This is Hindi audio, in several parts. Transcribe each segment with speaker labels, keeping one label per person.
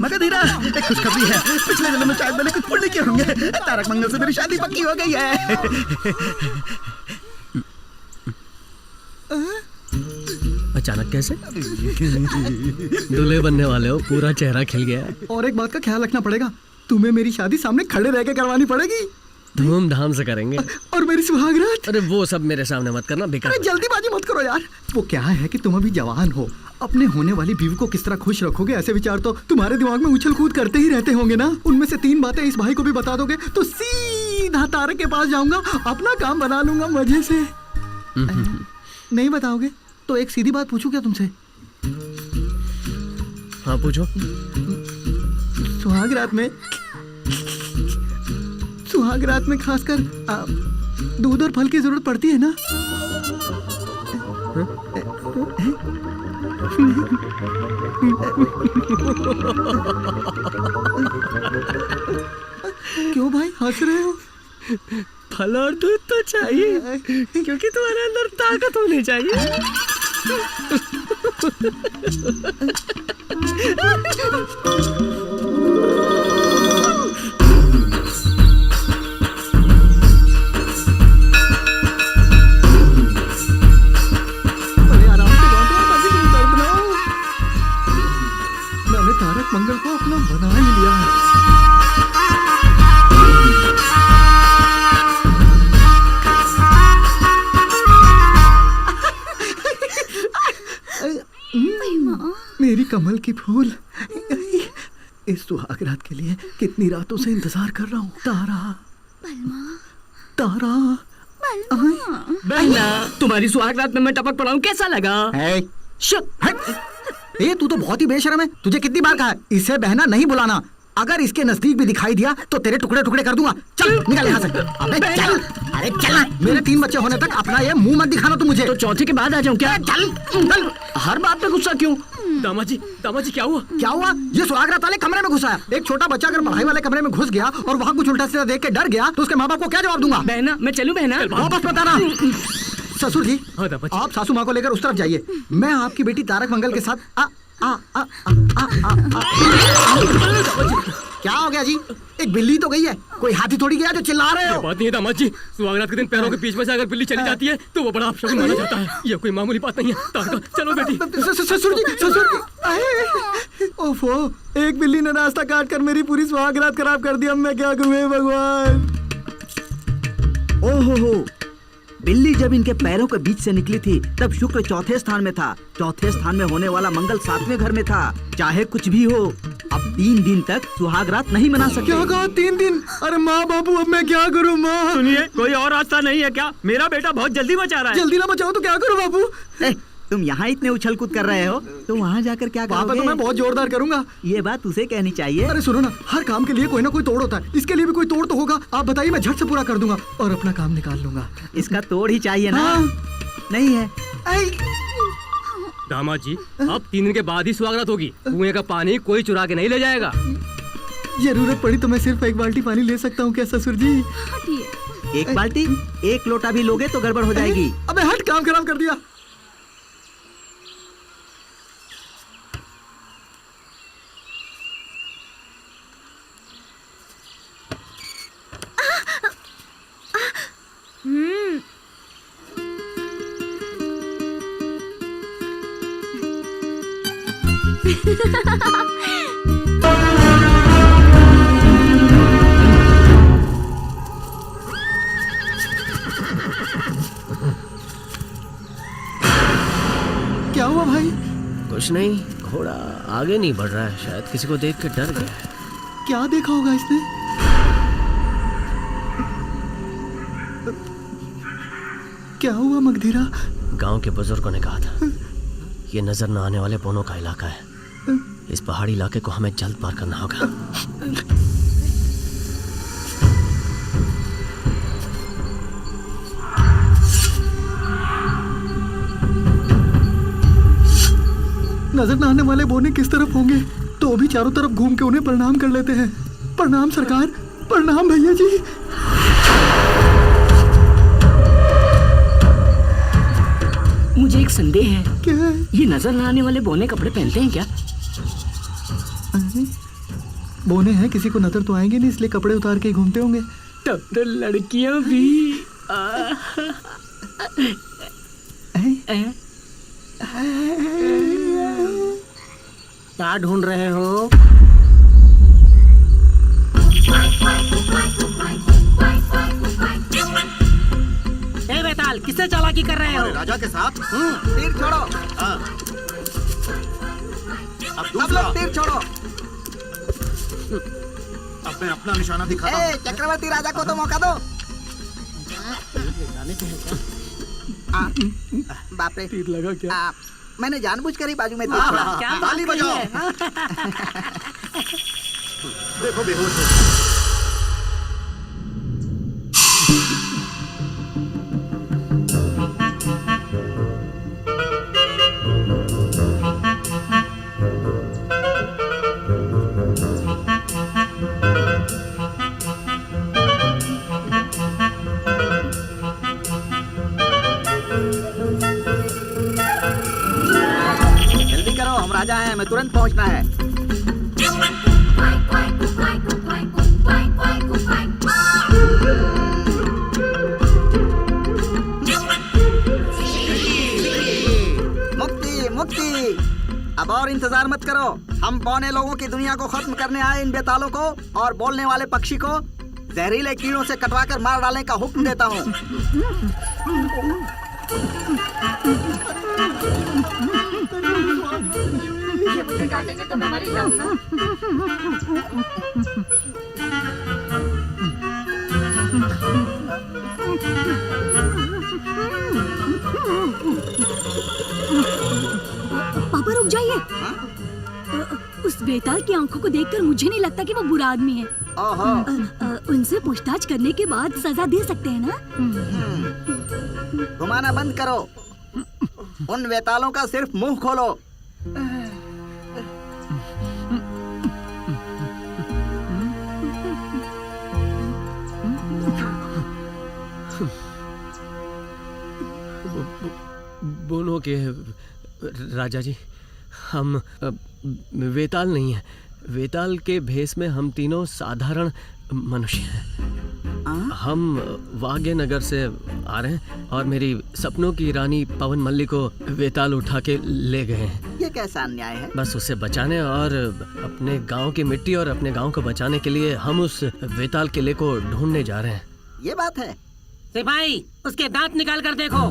Speaker 1: मगधीरा, एक खुशखबरी है। पिछले जन्म में शायद मैंने कुछ पुण्य किए होंगे। तारक मंगल से मेरी शादी पक्की हो गई है।
Speaker 2: अचानक कैसे? दूल्हे बनने वाले हो, पूरा चेहरा खिल गया है।
Speaker 3: और एक बात का ख्याल रखना पड़ेगा, तुम्हें मेरी शादी सामने खड़े रह के करवानी पड़ेगी।
Speaker 2: धूमधाम से करेंगे।
Speaker 3: और मेरी सुहागरात?
Speaker 2: अरे वो सब मेरे सामने मत करना, बेकार।
Speaker 3: अरे जल्दीबाजी मत करो यार। वो क्या है कि तुम अभी जवान हो, अपने होने वाली बीवी को किस तरह खुश रखोगे, ऐसे विचार तो तुम्हारे दिमाग में उछल कूद करते ही रहते होंगे ना। उनमें से 3 बातें इस भाई को भी बता दोगे तो सीधा तारक के पास जाऊंगा, अपना काम बना लूंगा मजे से। नहीं बताओगे तो एक सीधी बात पूछूं क्या तुमसे?
Speaker 2: हाँ पूछो।
Speaker 3: सुहागरात में खासकर दूध और फल की जरूरत पड़ती है ना? क्यों भाई हंस रहे हो?
Speaker 2: फल और दूध तो चाहिए, क्योंकि तुम्हारे अंदर ताकत होनी चाहिए।
Speaker 3: मैंने तारक मंगल को अपना बना ही लिया है। मेरी कमल की फूल, इस सुहागरात के लिए कितनी रातों से इंतजार कर रहा हूँ। तारा
Speaker 4: बहना, तुम्हारी सुहागरात में मैं टपक पड़ा हूँ, कैसा लगा?
Speaker 3: ए, तू तो बहुत ही बेशर्म है। तुझे कितनी बार कहा है इसे बहना नहीं बुलाना। अगर इसके नजदीक भी दिखाई दिया तो तेरे टुकड़े टुकड़े कर दूंगा। चल निकल यहाँ से। अबे चल, अरे चल। मेरे 3 बच्चे होने तक अपना ये मुंह मत दिखाना तू मुझे।
Speaker 4: तो चौथे के बाद आ जाऊँ क्या?
Speaker 3: चल चल।
Speaker 4: हर बात पे गुस्सा क्यों?
Speaker 2: दामाद जी क्या हुआ?
Speaker 3: क्या हुआ? ये सुहागरात वाले कमरे में घुसा है। एक छोटा बच्चा अगर पढ़ाई वाले कमरे में घुस गया और वहाँ कुछ उल्टा सीधा देख के डर गया तो उसके माँ बाप को क्या जवाब दूंगा?
Speaker 4: बहना मैं चलूं? बहना
Speaker 3: वापस बताना। ससुर जी, आप सासू माँ को लेकर उस तरफ जाइए। मैं आपकी बेटी तारक मंगल के साथ क्या हो गया जी? एक बिल्ली तो गई है, कोई हाथी थोड़ी गया जो चिल्ला रहे हो?
Speaker 2: बात नहीं है दामाद जी, सुहागरात के दिन पैरों के बीच में से अगर बिल्ली चली जाती है तो वो बड़ा अपशगुन माना जाता है। ये कोई मामूली बात नहीं है। तारका, चलो बेटी।
Speaker 3: ससुर जी। ओफो, एक बिल्ली ने रास्ता काट कर मेरी पूरी सुहागरात खराब कर दी। अब मैं क्या करूँ भगवान?
Speaker 1: ओहो, बिल्ली जब इनके पैरों के बीच से निकली थी तब शुक्र चौथे स्थान में था। चौथे स्थान में होने वाला मंगल 7वें घर में था। चाहे कुछ भी हो, अब 3 दिन तक सुहागरात नहीं मना सकते।
Speaker 3: क्या कहा 3 दिन? अरे माँ बापू, अब मैं क्या करूँ माँ?
Speaker 2: सुनिए, कोई और रास्ता नहीं है क्या? मेरा बेटा बहुत जल्दी मचा रहा है।
Speaker 3: जल्दी ना बचाओ तो क्या करूँ बापू?
Speaker 1: तुम यहाँ इतने उछल कूद कर रहे हो तो वहाँ जाकर क्या करोगे?
Speaker 3: तो मैं बहुत जोरदार करूंगा।
Speaker 1: ये बात उसे कहनी चाहिए।
Speaker 3: अरे सुनो ना, हर काम के लिए कोई ना कोई तोड़ होता है। इसके लिए भी कोई तोड़ तो होगा। आप बताइए, मैं झट से पूरा कर दूंगा और अपना काम निकाल लूंगा।
Speaker 1: इसका तोड़ ही चाहिए ना? नहीं है।
Speaker 2: दामाद जी, अब 3 दिन के बाद ही सुहागरात होगी। कुएं का पानी कोई चुरा के नहीं ले जाएगा।
Speaker 3: जरूरत पड़ी तो मैं सिर्फ 1 बाल्टी पानी ले सकता हूँ क्या ससुर जी?
Speaker 1: 1 बाल्टी? 1 लोटा भी लोगे तो गड़बड़ हो जाएगी।
Speaker 3: अबे हट, काम खराब कर दिया। क्या हुआ भाई?
Speaker 2: कुछ नहीं, घोड़ा आगे नहीं बढ़ रहा है। शायद किसी को देख के डर गया है।
Speaker 3: क्या देखा होगा इसने? क्या हुआ मगधीरा?
Speaker 2: गांव के बुजुर्गों ने कहा था ये नजर न आने वाले बोनों का इलाका है। इस पहाड़ी इलाके को हमें जल्द पार करना होगा।
Speaker 3: नजर न आने वाले बोने किस तरफ होंगे? तो भी चारों तरफ घूम के उन्हें प्रणाम कर लेते हैं। प्रणाम सरकार, प्रणाम भैया जी।
Speaker 4: मुझे एक संदेह है।
Speaker 3: क्या?
Speaker 4: ये नजर न आने वाले बोने कपड़े पहनते हैं क्या?
Speaker 3: बोने हैं, किसी को नजर तो आएंगे नहीं, इसलिए कपड़े उतार के ही घूमते होंगे।
Speaker 4: तब तो लड़कियां भी
Speaker 5: क्या ढूंढ रहे हो? ए बेताल, किससे चालाकी कर रहे हो?
Speaker 6: राजा के साथ
Speaker 1: तीर छोड़ो,
Speaker 6: अब
Speaker 1: सब
Speaker 6: दूसरा।
Speaker 1: लोग तीर छोड़ो।
Speaker 6: अब मैं अपना निशाना दिखाता हूँ।
Speaker 1: चक्रवर्ती राजा को तो मौका दो। बाप रे,
Speaker 3: तीर लगा क्या?
Speaker 1: मैंने जानबूझकर ही बाजू में तीर
Speaker 6: हाँ,
Speaker 1: छोड़ा।
Speaker 6: हाँ,
Speaker 5: क्या
Speaker 6: ताली
Speaker 5: बात
Speaker 6: बजाओ।
Speaker 5: है?
Speaker 6: देखो बेहोश हो गया।
Speaker 1: जल्दी करो, हम राजा हैं, हमें तुरंत पहुंचना है। मुक्ति मुक्ति, अब और इंतजार मत करो। हम बौने लोगों की दुनिया को खत्म करने आए इन बेतालों को और बोलने वाले पक्षी को जहरीले कीड़ों से कटवाकर मार डालने का हुक्म देता हूँ।
Speaker 7: पापा रुक जाइए। उस बेताल की आंखों को देखकर मुझे नहीं लगता कि वो बुरा आदमी है।
Speaker 1: ओहो,
Speaker 7: उनसे पूछताछ करने के बाद सजा दे सकते हैं ना?
Speaker 1: घुमाना बंद करो। उन बेतालों का सिर्फ मुंह खोलो।
Speaker 2: बोनो के राजा जी, हम वेताल नहीं है। वेताल के भेष में हम तीनों साधारण मनुष्य हैं। हम वाग्य नगर से आ रहे हैं और मेरी सपनों की रानी पवन मल्ली को वेताल उठा के ले गए हैं।
Speaker 1: ये कैसा अन्याय है?
Speaker 2: बस उसे बचाने और अपने गांव की मिट्टी और अपने गांव को बचाने के लिए हम उस वेताल किले को ढूंढने जा रहे हैं।
Speaker 1: ये बात है।
Speaker 5: सिपाही, उसके दांत निकाल कर देखो।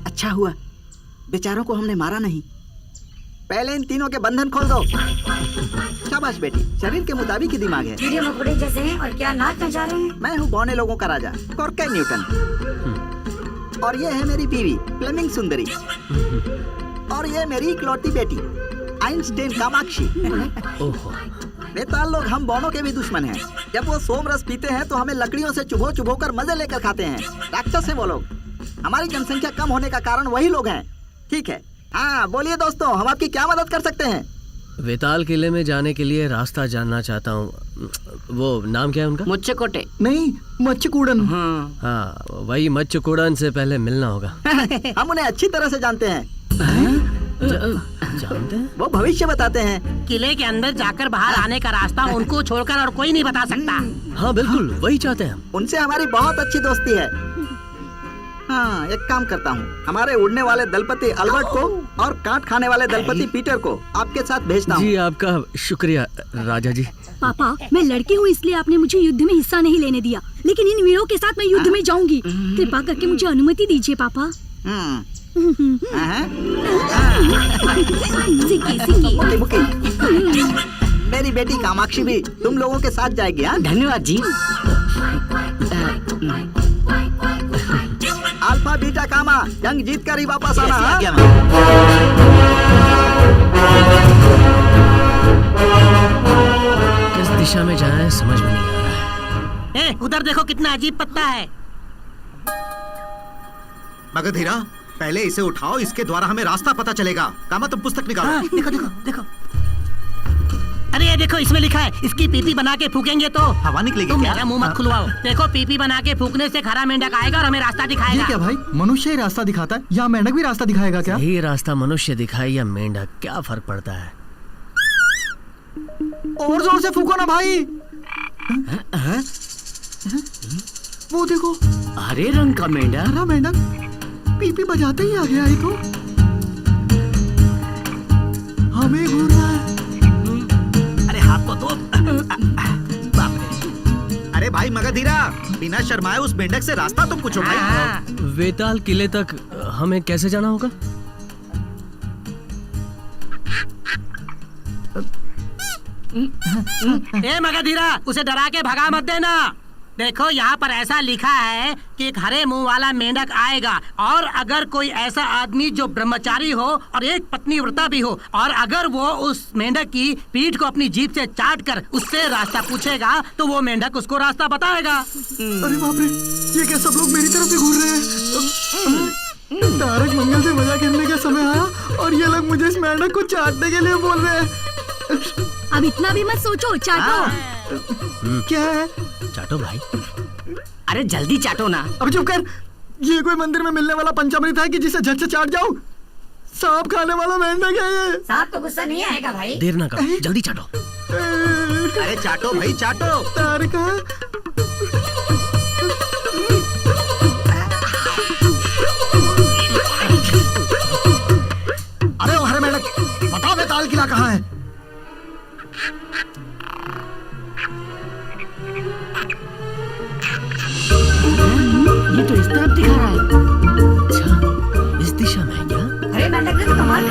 Speaker 1: अच्छा हुआ बेचारों को हमने मारा नहीं। पहले इन तीनों के बंधन खोल दो। शाबाश बेटी, शरीर के मुताबिक ही दिमाग है।
Speaker 7: कीड़े मकोड़े जैसे हैं और क्या नाच नचा रहे हैं।
Speaker 1: मैं हूँ बौने लोगों का राजा, कोर्के न्यूटन। और ये है मेरी बीवी फ्लेमिंग सुंदरी। और ये मेरी इकलौती बेटी आइंस्टाइन कामाक्षी।
Speaker 2: ओहो,
Speaker 1: बेताल लोग हम बौनों के भी दुश्मन हैं। जब वो सोम रस पीते हैं तो हमें लकड़ियों से चुभो चुभो कर मजे लेकर खाते हैं। राक्षस है वो लोग। हमारी जनसंख्या कम होने का कारण वही लोग हैं। ठीक है, हाँ बोलिए दोस्तों, हम आपकी क्या मदद कर सकते हैं?
Speaker 2: वेताल किले में जाने के लिए रास्ता जानना चाहता हूँ। वो नाम क्या है उनका?
Speaker 5: मुझे कोटे।
Speaker 3: नहीं, मच्छकुड़न।
Speaker 2: हाँ, वही मच्छकुड़न से पहले मिलना होगा।
Speaker 1: हम उन्हें अच्छी तरह से जानते हैं।
Speaker 2: जानते हैं?
Speaker 1: वो भविष्य बताते हैं।
Speaker 5: किले के अंदर जाकर बाहर आने का रास्ता उनको छोड़कर और कोई नहीं बता सकता।
Speaker 2: हाँ बिल्कुल, वही चाहते हैं हम।
Speaker 1: उनसे हमारी बहुत अच्छी दोस्ती है। हाँ, एक काम करता हूँ, हमारे उड़ने वाले दलपति अल्बर्ट को और काट खाने वाले दलपति पीटर को आपके साथ भेजता हूँ।
Speaker 2: जी, आपका शुक्रिया राजा जी।
Speaker 7: पापा, मैं लड़की हूँ इसलिए आपने मुझे युद्ध में हिस्सा नहीं लेने दिया, लेकिन इन वीरों के साथ मैं युद्ध में जाऊंगी। कृपा करके मुझे अनुमति दीजिए पापा।
Speaker 1: मुकी, मुकी। मेरी बेटी कामाक्षी भी तुम लोगों के साथ जाएगी। हाँ,
Speaker 5: धन्यवाद जी।
Speaker 1: अल्फा बीटा कामा, जंग जीत कर ही वापस आना। हाँ?
Speaker 2: किस दिशा में जाएं समझ में नहीं आ रहा है।
Speaker 5: उधर देखो कितना अजीब पत्ता है।
Speaker 6: मगधीरा, पहले इसे उठाओ, इसके द्वारा हमें रास्ता पता चलेगा। कामा, तुम पुस्तक निकालो।
Speaker 5: देखो देखो देखो। अरे ये देखो इसमें लिखा है इसकी पीपी बना के फूकेंगे तो
Speaker 6: हवा निकलेगी
Speaker 5: तुम
Speaker 6: क्या?
Speaker 5: मेरा मुंह मत खुलवाओ। देखो पीपी बना के फूकने से खरा मेंढक आएगा और हमें रास्ता
Speaker 3: ये
Speaker 5: दिखाएगा।
Speaker 3: क्या भाई, मनुष्य ही रास्ता दिखाता है या मेंढक भी रास्ता दिखाएगा क्या?
Speaker 2: यही रास्ता मनुष्य दिखाए या मेंढक, क्या फर्क पड़ता है?
Speaker 3: और जोर से फूको ना भाई। वो देखो,
Speaker 4: हरे रंग का मेंढक।
Speaker 3: हरा मेंढक पीपी बजाते ही आ गया ये तो। हमें घूर रहा है।
Speaker 1: अरे हाथ तो दो। बाप रे।
Speaker 6: अरे भाई मगधीरा, बिना शर्माए उस मेंढक से रास्ता तो पूछो भाई।
Speaker 5: हाँ।
Speaker 2: वेताल किले तक हमें कैसे जाना होगा?
Speaker 5: ए मगधीरा, उसे डरा के भगा मत देना। देखो यहाँ पर ऐसा लिखा है कि एक हरे मुंह वाला मेंढक आएगा और अगर कोई ऐसा आदमी जो ब्रह्मचारी हो और एक पत्नी व्रता भी हो और अगर वो उस मेंढक की पीठ को अपनी जीभ से चाट कर उससे रास्ता पूछेगा तो वो मेंढक उसको रास्ता बताएगा।
Speaker 3: अरे बाप रे, ये क्या सब लोग मेरी तरफ से घूर रहे हैं? तारक मंगल से मजा करने का समय आया और ये लोग मुझे इस मेंढक को चाटने के लिए बोल रहे हैं।
Speaker 7: अब इतना भी मत सोचो, चाटो।
Speaker 3: क्या है?
Speaker 2: चाटो भाई।
Speaker 4: अरे जल्दी चाटो ना।
Speaker 3: अब चुप कर। ये कोई मंदिर में मिलने वाला पंचामृत है कि जिसे झट से चाट जाऊं? सांप खाने वाला मेंढक है ये।
Speaker 5: सांप को गुस्सा नहीं आएगा भाई।
Speaker 2: देर ना करो, जल्दी चाटो।
Speaker 6: अरे चाटो भाई चाटो।
Speaker 3: तारक अरे ओ हरे मेंढक, बताओ वेताल किला कहाँ है?
Speaker 4: ये तो इस तरफ दिखा रहा है।
Speaker 2: अच्छा, इस दिशा में है क्या?
Speaker 5: अरे मेंढक ने तो कमाल